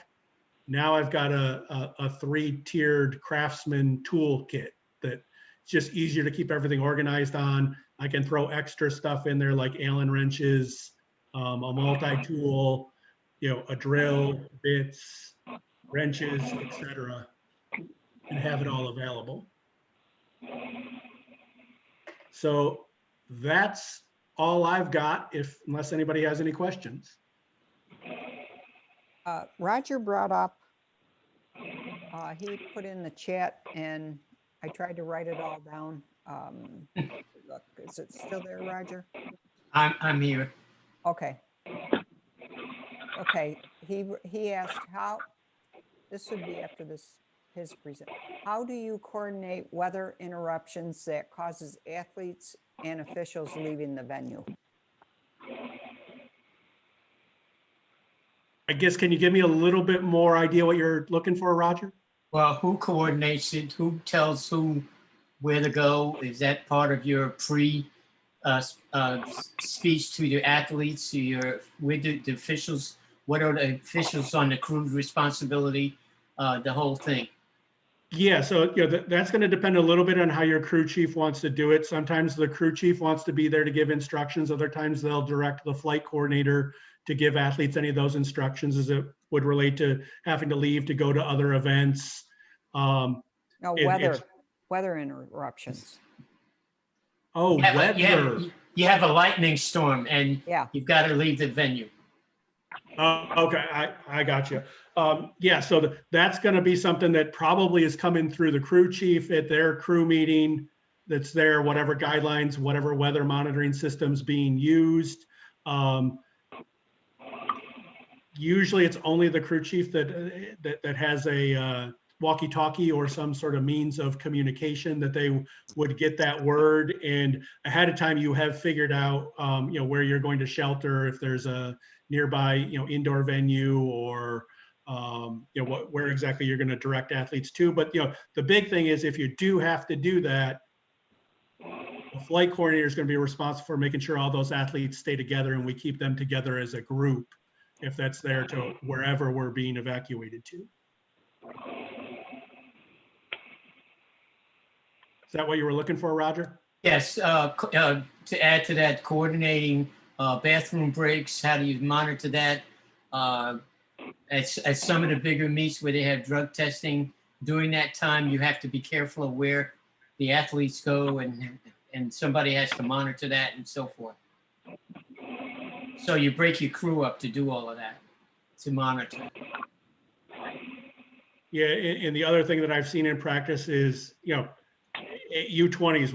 Now I've got a 3-tiered Craftsman toolkit that's just easier to keep everything organized on. I can throw extra stuff in there like Allen wrenches, a multi-tool, a drill, bits, wrenches, etc., and have it all available. So that's all I've got, unless anybody has any questions. Roger brought up, he put in the chat and I tried to write it all down. Look, is it still there, Roger? I'm here. Okay. Okay, he asked how, this would be after his present. How do you coordinate weather interruptions that causes athletes and officials leaving the venue? I guess, can you give me a little bit more idea what you're looking for, Roger? Well, who coordinates it? Who tells who where to go? Is that part of your speech to your athletes, with the officials? What are the officials on the crew's responsibility? The whole thing. Yeah, so that's going to depend a little bit on how your crew chief wants to do it. Sometimes the crew chief wants to be there to give instructions. Other times they'll direct the flight coordinator to give athletes any of those instructions as it would relate to having to leave to go to other events. No, weather interruptions. Oh, weather. You have a lightning storm and you've got to leave the venue. Okay, I got you. Yeah, so that's going to be something that probably is coming through the crew chief at their crew meeting that's there, whatever guidelines, whatever weather monitoring systems being used. Usually it's only the crew chief that has a walkie-talkie or some sort of means of communication that they would get that word. And ahead of time, you have figured out, where you're going to shelter, if there's a nearby, indoor venue, or where exactly you're going to direct athletes to. But the big thing is, if you do have to do that, the flight coordinator is going to be responsible for making sure all those athletes stay together and we keep them together as a group, if that's there to wherever we're being evacuated to. Is that what you were looking for, Roger? Yes, to add to that, coordinating bathroom breaks, how do you monitor that? At some of the bigger meets where they have drug testing, during that time, you have to be careful of where the athletes go, and somebody has to monitor that and so forth. So you break your crew up to do all of that, to monitor. Yeah, and the other thing that I've seen in practice is, at U20s,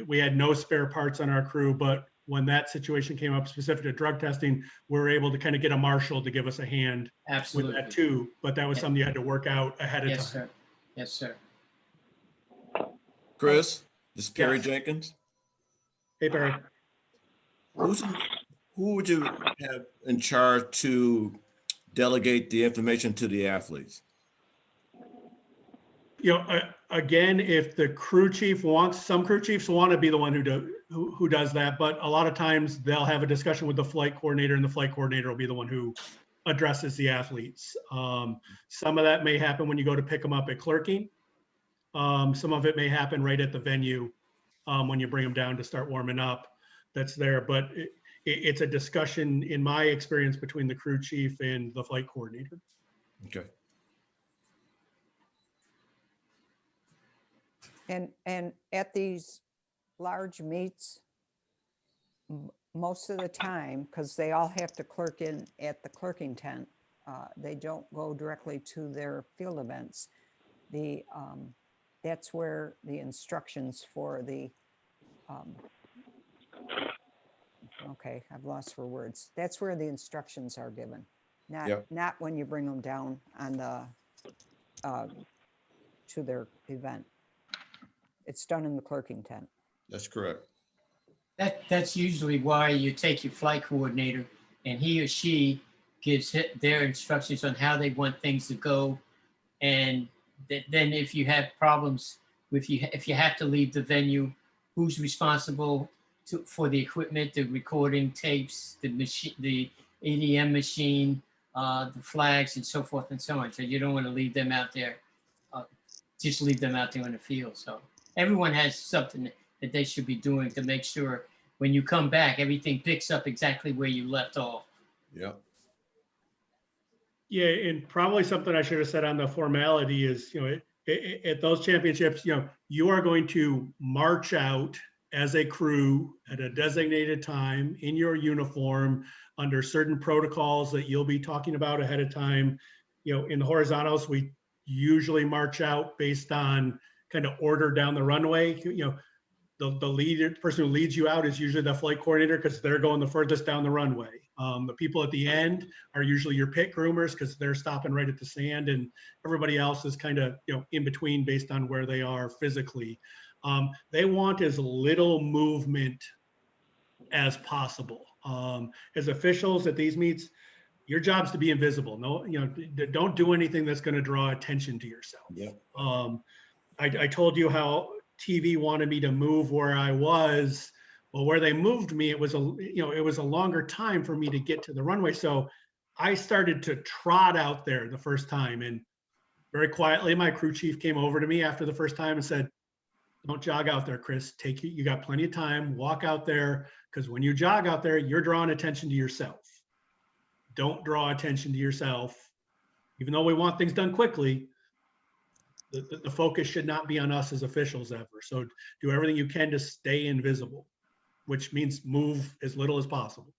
we had no spare parts on our crew, but when that situation came up specific to drug testing, we were able to kind of get a marshal to give us a hand Absolutely. with that too. But that was something you had to work out ahead of Yes, time. sir. Yes, sir. Chris, this is Perry Yes. Jenkins. Hey, Perry. Who would you have in charge to delegate the information to the athletes? Again, if the crew chief wants, some crew chiefs want to be the one who does that, but a lot of times they'll have a discussion with the flight coordinator, and the flight coordinator will be the one who addresses the athletes. Some of that may happen when you go to pick them up at clerking. Some of it may happen right at the venue when you bring them down to start warming up. That's there, but it's a discussion, in my experience, between the crew chief and the flight coordinator. Okay. And at these large meets, most of the time, because they all have to clerk in at the clerking tent, they don't go directly to their field events. That's where the instructions for the, okay, I've lost for words. That's where the instructions are given, not when you bring them down on the, to their event. It's done in the clerking tent. That's correct. That's usually why you take your flight coordinator and he or she gives their instructions on how they want things to go. And then if you have problems, if you have to leave the venue, who's responsible for the equipment, the recording tapes, the machine, the ADM machine, the flags, and so forth and so on. So you don't want to leave them out there, just leave them out there in the field. So everyone has something that they should be doing to make sure when you come back, everything picks up exactly where you left off. Yeah. Yeah, and probably something I should have said on the formality is, at those championships, you are going to march out as a crew at a designated time in your uniform under certain protocols that you'll be talking about ahead of time. In the horizontals, we usually march out based on kind of order down the runway. The person who leads you out is usually the flight coordinator because they're going the furthest down the runway. The people at the end are usually your pit groomers because they're stopping right at the sand, and everybody else is kind of in between based on where they are physically. They want as little movement as possible. As officials at these meets, your job's to be invisible. No, don't do anything that's going to draw attention to yourself. Yeah. I told you how TV wanted me to move where I was. Well, where they moved me, it was a longer time for me to get to the runway. So I started to trot out there the first time, and very quietly, my crew chief came over to me after the first time and said, "Don't jog out there, Chris. You got plenty of time. Walk out there, because when you jog out there, you're drawing attention to yourself. Don't draw attention to yourself. Even though we want things done quickly, the focus should not be on us as officials ever. So do everything you can to stay invisible, which means move as little as possible."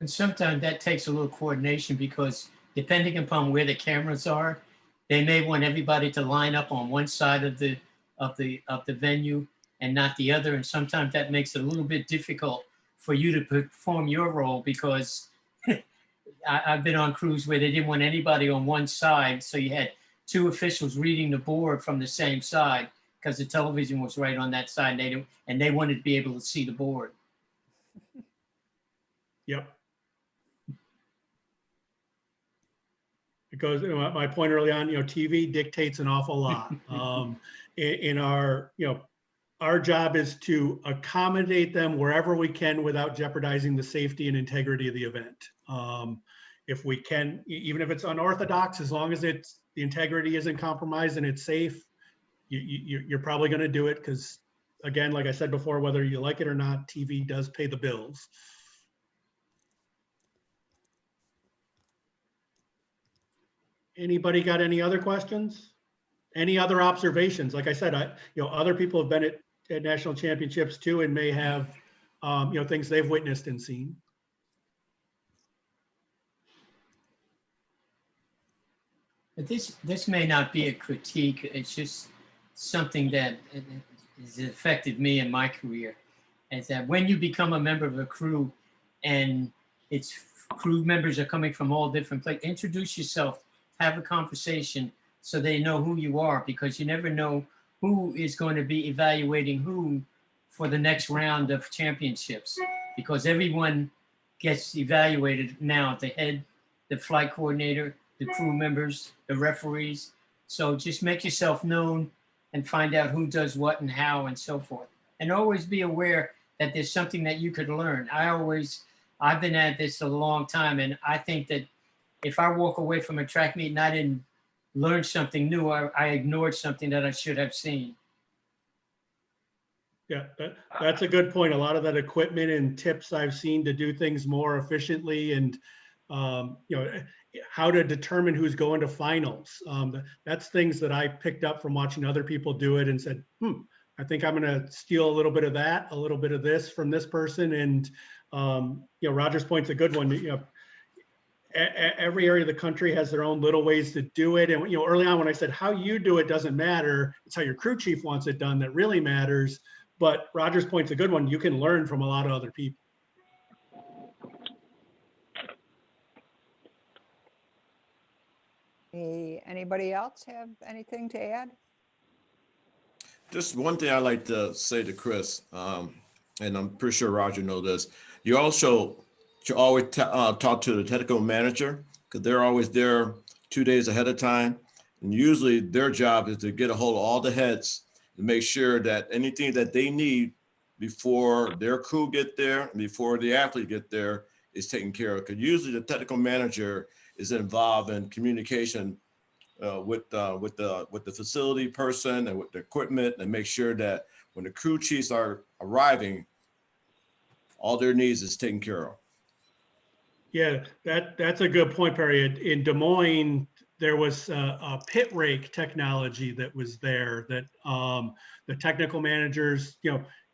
And sometimes that takes a little coordination because depending upon where the cameras are, they may want everybody to line up on one side of the venue and not the other. And sometimes that makes it a little bit difficult for you to perform your role, because I've been on crews where they didn't want anybody on one side. So you had two officials reading the board from the same side because the television was right on that side. And they wanted to be able to see the board. Yep. Because my point early on, TV dictates an awful lot. In our, our job is to accommodate them wherever we can without jeopardizing the safety and integrity of the event. If we can, even if it's unorthodox, as long as the integrity isn't compromised and it's safe, you're probably going to do it because, again, like I said before, whether you like it or not, TV does pay the bills. Anybody got any other questions? Any other observations? Like I said, other people have been at national championships too and may have, things they've witnessed and seen. But this may not be a critique. It's just something that has affected me in my career. Is that when you become a member of a crew and it's crew members are coming from all different places, introduce yourself, have a conversation so they know who you are, because you never know who is going to be evaluating who for the next round of championships, because everyone gets evaluated now, the head, the flight coordinator, the crew members, the referees. So just make yourself known and find out who does what and how and so forth. And always be aware that there's something that you could learn. I've been at this a long time, and I think that if I walk away from a track meet and I didn't learn something new, I ignored something that I should have seen. Yeah, that's a good point. A lot of that equipment and tips I've seen to do things more efficiently and, how to determine who's going to finals. That's things that I picked up from watching other people do it and said, I think I'm going to steal a little bit of that, a little bit of this from this person. And, Roger's point's a good one. Every area of the country has their own little ways to do it. And, early on when I said how you do it doesn't matter, it's how your crew chief wants it done that really matters. But Roger's point's a good one. You can learn from a lot of other people. Anybody else have anything to add? Just one thing I like to say to Chris, and I'm pretty sure Roger knows this. You also should always talk to the technical manager, because they're always there 2 days ahead of time. And usually their job is to get a hold of all the heads and make sure that anything that they need before their crew get there, and before the athlete get there, is taken care of. Because usually the technical manager is involved in communication with the facility person and with the equipment, and make sure that when the crew chiefs are arriving, all their needs is taken care of. Yeah, that's a good point, Perry. In Des Moines, there was a pit rake technology that was there that the technical managers,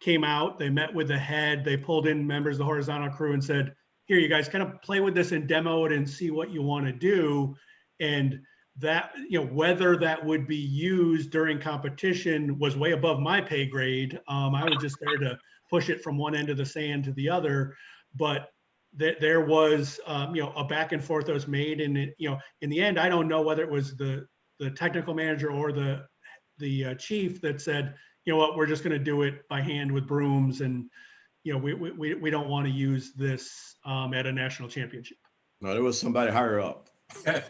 came out, they met with the head, they pulled in members of the horizontal crew and said, here, you guys kind of play with this and demo it and see what you want to do. And that, whether that would be used during competition was way above my pay grade. I was just there to push it from one end of the sand to the other. But there was, a back and forth that was made. And, in the end, I don't know whether it was the technical manager or the chief that said, you know what, we're just going to do it by hand with brooms. And, we don't want to use this at a national championship. No, there was somebody higher up. I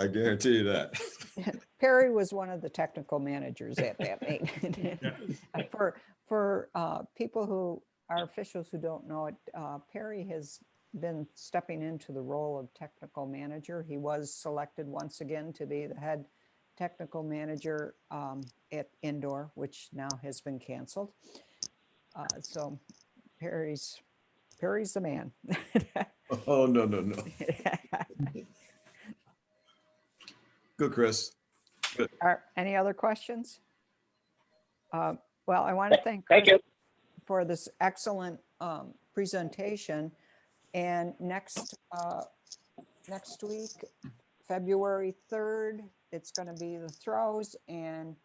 guarantee you that. Perry was one of the technical managers at that meeting. For people who are officials who don't know it, Perry has been stepping into the role of technical manager. He was selected once again to be the head technical manager at indoor, which now has been canceled. So Perry's the man. Oh, no. Good, Chris. Good. Any other questions? Well, I want to thank Thank Chris you. for this excellent presentation. And next week, February 3rd, it's going to be the throws, and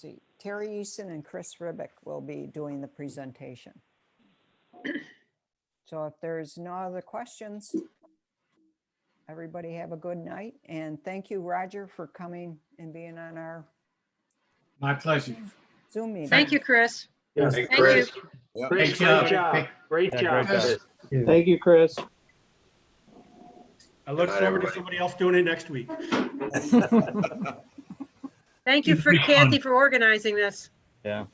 see, Terry Eason and Chris Ribick will be doing the presentation. So if there's no other questions, everybody have a good night. And thank you, Roger, for coming and being on our My pleasure. Zoom meeting. Thank you, Chris. Yes. Hey, Thank Chris. you. Chris, Great great job. job. Great Yeah, job. great job. Chris. Thank you, Chris. I look Good night, forward to everybody. somebody else doing it next week. Thank you for It'll be fun. Kathy for organizing this. Yeah.